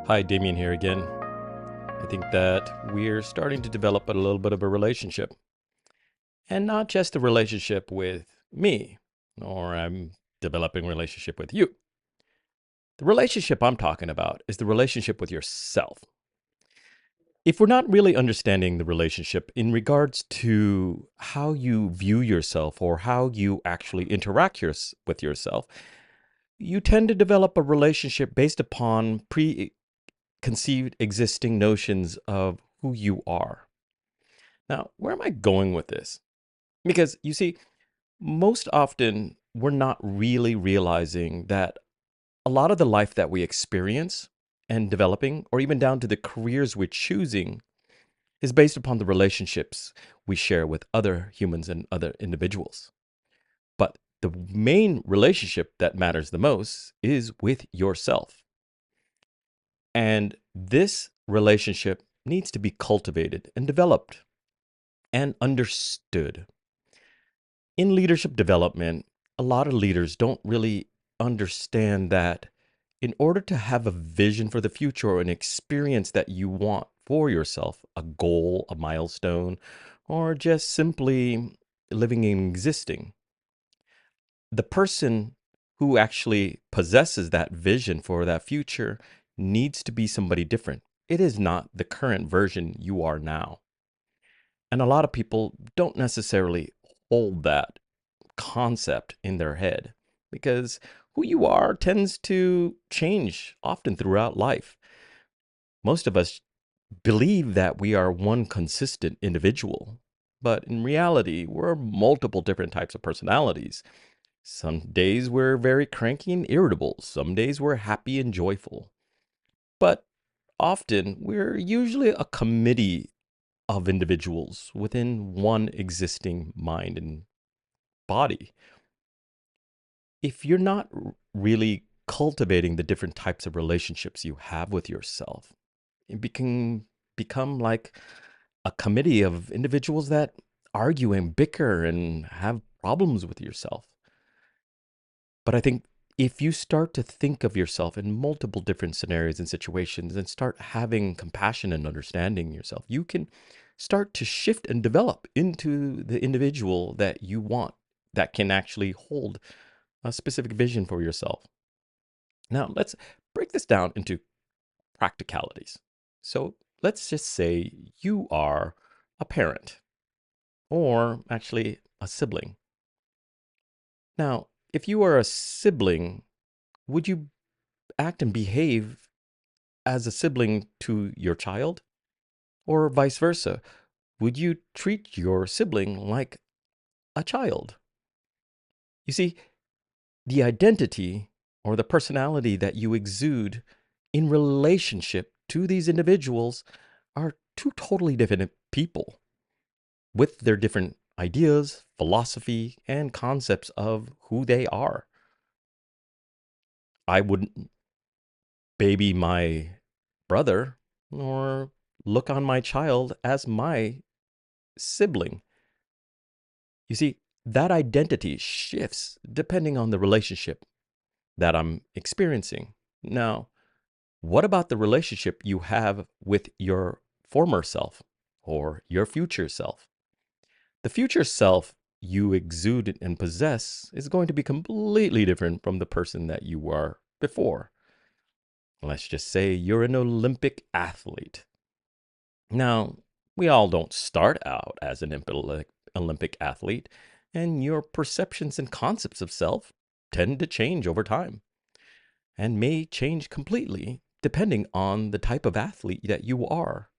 Hi, Damien here again. I think that we're starting to develop a little bit of a relationship. And not just a relationship with me, or I'm developing a relationship with you. The relationship I'm talking about is the relationship with yourself. If we're not really understanding the relationship in regards to how you view yourself or how you actually interact with yourself, you tend to develop a relationship based upon preconceived existing notions of who you are. Now, where am I going with this? Because you see, most often we're not really realizing that a lot of the life that we experience and developing, or even down to the careers we're choosing, is based upon the relationships we share with other humans and other individuals. But the main relationship that matters the most is with yourself. And this relationship needs to be cultivated and developed and understood. In leadership development, a lot of leaders don't really understand that in order to have a vision for the future or an experience that you want for yourself, a goal, a milestone, or just simply living and existing, the person who actually possesses that vision for that future needs to be somebody different. It is not the current version you are now. And a lot of people don't necessarily hold that concept in their head because who you are tends to change often throughout life. Most of us believe that we are one consistent individual, but in reality, we're multiple different types of personalities. Some days we're very cranky and irritable, some days we're happy and joyful. But often we're usually a committee of individuals within one existing mind and body. If you're not really cultivating the different types of relationships you have with yourself, it can become like a committee of individuals that argue and bicker and have problems with yourself. But I think if you start to think of yourself in multiple different scenarios and situations and start having compassion and understanding yourself, you can start to shift and develop into the individual that you want that can actually hold a specific vision for yourself. Now, let's break this down into practicalities. So, let's just say you are a parent or actually a sibling. Now, if you are a sibling, would you act and behave as a sibling to your child? Or vice versa? Would you treat your sibling like a child? You see, the identity or the personality that you exude in relationship to these individuals are two totally different people with their different ideas, philosophy, and concepts of who they are. I wouldn't baby my brother or look on my child as my sibling. You see, that identity shifts depending on the relationship that I'm experiencing. Now, what about the relationship you have with your former self or your future self? The future self you exude and possess is going to be completely different from the person that you were before. Let's just say you're an Olympic athlete. Now, we all don't start out as an Olympic athlete, and your perceptions and concepts of self tend to change over time and may change completely depending on the type of athlete that you are.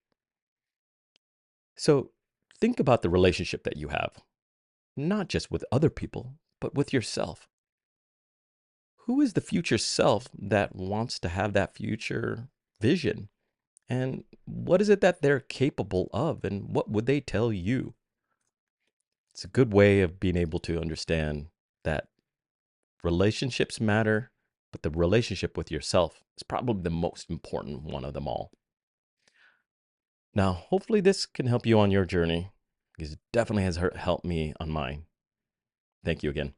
So, think about the relationship that you have, not just with other people, but with yourself. Who is the future self that wants to have that future vision? And what is it that they're capable of? And what would they tell you? It's a good way of being able to understand that relationships matter, but the relationship with yourself is probably the most important one of them all. Now, hopefully, this can help you on your journey because it definitely has helped me on mine. Thank you again.